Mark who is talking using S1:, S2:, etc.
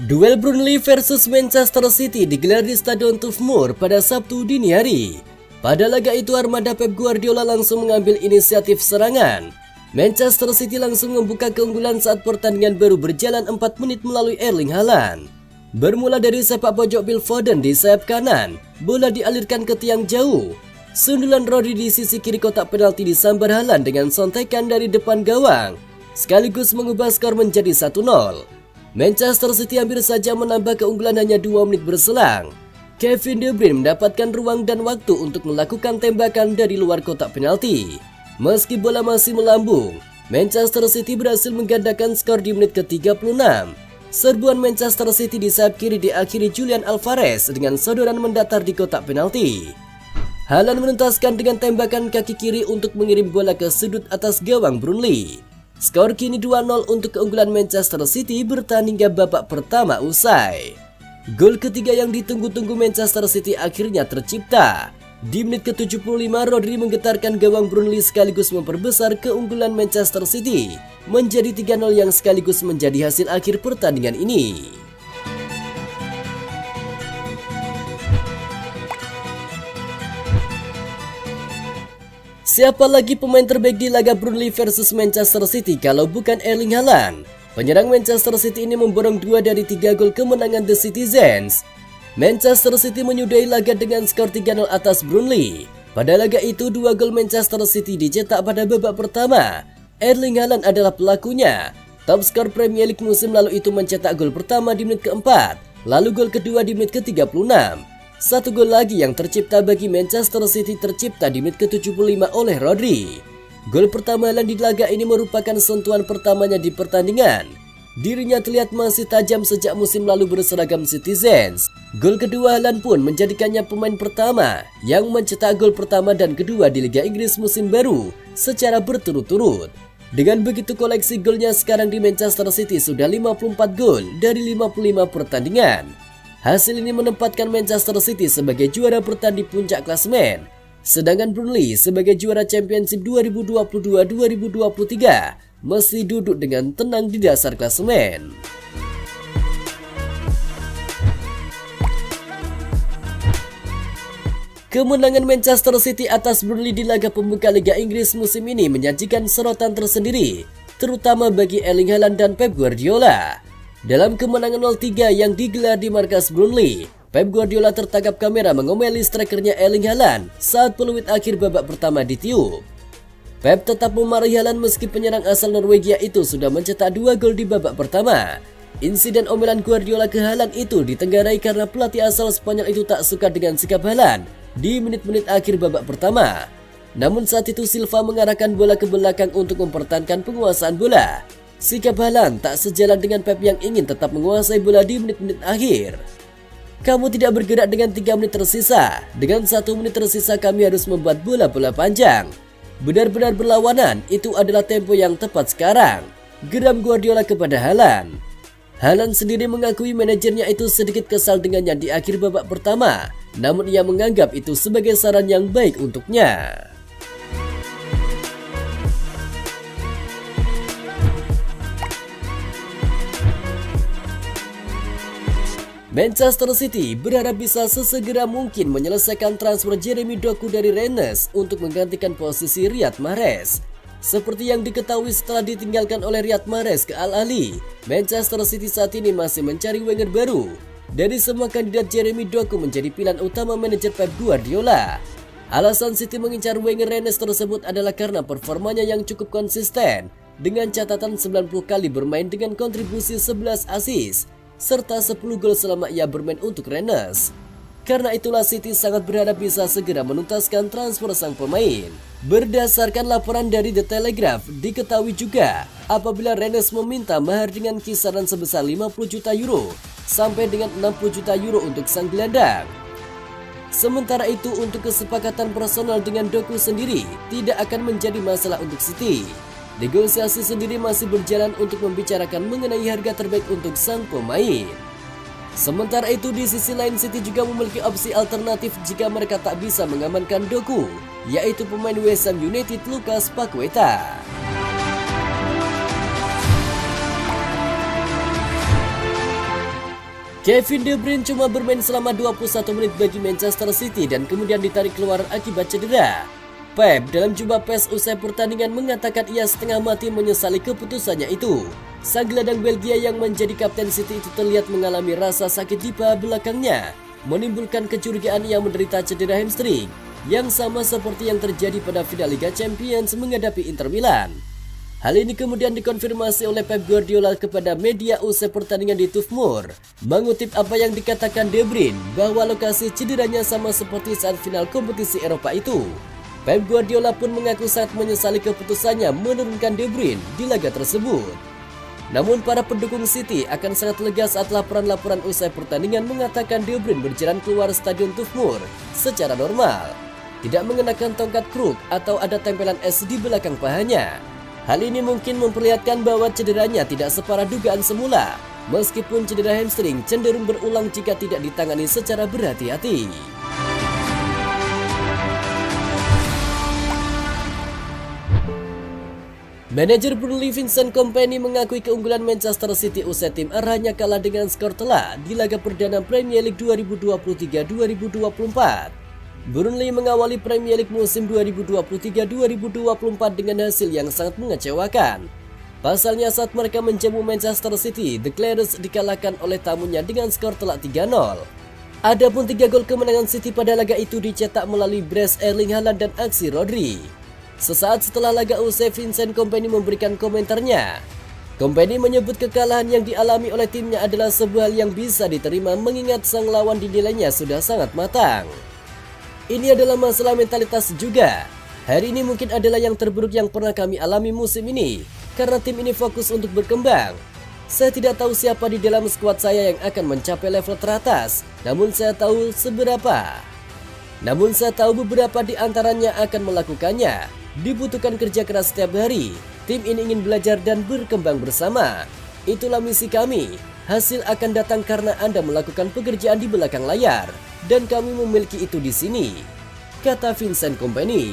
S1: Duel Burnley versus Manchester City digelar di Stadion Turf Moor pada Sabtu dini hari. Pada laga itu armada Pep Guardiola langsung mengambil inisiatif serangan. Manchester City langsung membuka keunggulan saat pertandingan baru berjalan 4 menit melalui Erling Haaland. Bermula dari sepak pojok Phil Foden di sayap kanan, bola dialirkan ke tiang jauh. Sundulan Rodri di sisi kiri kotak penalti disambar Haaland dengan sontekan dari depan gawang, sekaligus mengubah skor menjadi 1-0. Manchester City hampir saja menambah keunggulan hanya 2 menit berselang. Kevin De Bruyne mendapatkan ruang dan waktu untuk melakukan tembakan dari luar kotak penalti. Meski bola masih melambung, Manchester City berhasil menggandakan skor di menit ke-36. Serbuan Manchester City di sayap kiri diakhiri Julian Alvarez dengan sodoran mendatar di kotak penalti. Haaland menuntaskan dengan tembakan kaki kiri untuk mengirim bola ke sudut atas gawang Burnley. Skor kini 2-0 untuk keunggulan Manchester City bertahan hingga babak pertama usai. Gol ketiga yang ditunggu-tunggu Manchester City akhirnya tercipta. Di menit ke-75 Rodri menggetarkan gawang Burnley sekaligus memperbesar keunggulan Manchester City menjadi 3-0 yang sekaligus menjadi hasil akhir pertandingan ini. Siapa lagi pemain terbaik di laga Burnley versus Manchester City kalau bukan Erling Haaland? Penyerang Manchester City ini memborong 2 dari 3 gol kemenangan The Citizens. Manchester City menyudahi laga dengan skor 3-0 atas Burnley. Pada laga itu 2 gol Manchester City dicetak pada babak pertama. Erling Haaland adalah pelakunya. Top skor Premier League musim lalu itu mencetak gol pertama di menit ke-4, lalu gol kedua di menit ke-36. Satu gol lagi yang tercipta bagi Manchester City tercipta di menit ke-75 oleh Rodri. Gol pertama Haaland di laga ini merupakan sentuhan pertamanya di pertandingan. Dirinya terlihat masih tajam sejak musim lalu berseragam Citizens. Gol kedua Haaland pun menjadikannya pemain pertama yang mencetak gol pertama dan kedua di Liga Inggris musim baru secara berturut-turut. Dengan begitu koleksi golnya sekarang di Manchester City sudah 54 gol dari 55 pertandingan. Hasil ini menempatkan Manchester City sebagai juara bertahan di puncak klasemen, sedangkan Burnley sebagai juara Championship 2022-2023 masih duduk dengan tenang di dasar klasemen. Kemenangan Manchester City atas Burnley di laga pembuka Liga Inggris musim ini menyajikan sorotan tersendiri, terutama bagi Erling Haaland dan Pep Guardiola. Dalam kemenangan 0-3 yang digelar di markas Burnley, Pep Guardiola tertangkap kamera mengomeli strikernya Erling Haaland saat peluit akhir babak pertama ditiup. Pep tetap memarahi Haaland meski penyerang asal Norwegia itu sudah mencetak 2 gol di babak pertama. Insiden omelan Guardiola ke Haaland itu ditenggarai karena pelatih asal Spanyol itu tak suka dengan sikap Haaland di menit-menit akhir babak pertama. Namun saat itu Silva mengarahkan bola ke belakang untuk mempertahankan penguasaan bola. Sikap Haaland tak sejalan dengan Pep yang ingin tetap menguasai bola di menit-menit akhir. Kamu tidak bergerak dengan 3 menit tersisa. Dengan 1 menit tersisa kami harus membuat bola-bola panjang. Benar-benar berlawanan, itu adalah tempo yang tepat sekarang. Geram Guardiola kepada Haaland. Haaland sendiri mengakui manajernya itu sedikit kesal dengannya di akhir babak pertama. Namun ia menganggap itu sebagai saran yang baik untuknya. Manchester City berharap bisa sesegera mungkin menyelesaikan transfer Jeremy Doku dari Rennes untuk menggantikan posisi Riyad Mahrez. Seperti yang diketahui setelah ditinggalkan oleh Riyad Mahrez ke Al Ahly, Manchester City saat ini masih mencari winger baru. Dari semua kandidat, Jeremy Doku menjadi pilihan utama manajer Pep Guardiola. Alasan City mengincar winger Rennes tersebut adalah karena performanya yang cukup konsisten dengan catatan 90 kali bermain dengan kontribusi 11 assist serta 10 gol selama ia bermain untuk Rennes. Karena itulah City sangat berharap bisa segera menuntaskan transfer sang pemain. Berdasarkan laporan dari The Telegraph, diketahui juga apabila Rennes meminta mahar dengan kisaran sebesar 50 juta euro sampai dengan 60 juta euro untuk sang gelandang. Sementara itu untuk kesepakatan personal dengan Doku sendiri tidak akan menjadi masalah untuk City. Negosiasi sendiri masih berjalan untuk membicarakan mengenai harga terbaik untuk sang pemain. Sementara itu di sisi lain City juga memiliki opsi alternatif jika mereka tak bisa mengamankan Doku, yaitu pemain West Ham United Lucas Paqueta. Kevin De Bruyne cuma bermain selama 21 menit bagi Manchester City dan kemudian ditarik keluar akibat cedera. Pep dalam jumpa pers usai pertandingan mengatakan ia setengah mati menyesali keputusannya itu. Sang gelandang Belgia yang menjadi kapten City itu terlihat mengalami rasa sakit di paha belakangnya, menimbulkan kecurigaan ia menderita cedera hamstring, yang sama seperti yang terjadi pada final Liga Champions menghadapi Inter Milan. Hal ini kemudian dikonfirmasi oleh Pep Guardiola kepada media usai pertandingan di Turf Moor, mengutip apa yang dikatakan De Bruyne bahwa lokasi cederanya sama seperti saat final kompetisi Eropa itu. Pep Guardiola pun mengaku sangat menyesali keputusannya menurunkan De Bruyne di laga tersebut. Namun para pendukung City akan sangat lega saat laporan-laporan usai pertandingan mengatakan De Bruyne berjalan keluar stadion Turf Moor secara normal, tidak mengenakan tongkat kruk atau ada tempelan es di belakang pahanya. Hal ini mungkin memperlihatkan bahwa cederanya tidak separah dugaan semula, meskipun cedera hamstring cenderung berulang jika tidak ditangani secara berhati-hati. Manajer Burnley Vincent Kompany mengakui keunggulan Manchester City usai tim arahnya kalah dengan skor telak di laga perdana Premier League 2023-2024. Burnley mengawali Premier League musim 2023-2024 dengan hasil yang sangat mengecewakan. Pasalnya saat mereka menjamu Manchester City, The Cladders dikalahkan oleh tamunya dengan skor telak 3-0. Adapun 3 gol kemenangan City pada laga itu dicetak melalui brace Erling Haaland dan aksi Rodri. Sesaat setelah laga usai, Vincent Kompany memberikan komentarnya. Kompany menyebut kekalahan yang dialami oleh timnya adalah sebuah hal yang bisa diterima mengingat sang lawan dinilainya sudah sangat matang. Ini adalah masalah mentalitas juga. Hari ini mungkin adalah yang terburuk yang pernah kami alami musim ini, karena tim ini fokus untuk berkembang. Saya tidak tahu siapa di dalam skuad saya yang akan mencapai level teratas, namun saya tahu beberapa di antaranya akan melakukannya. Dibutuhkan kerja keras setiap hari. Tim ini ingin belajar dan berkembang bersama. Itulah misi kami. Hasil akan datang karena Anda melakukan pekerjaan di belakang layar, dan kami memiliki itu di sini, kata Vincent Kompany.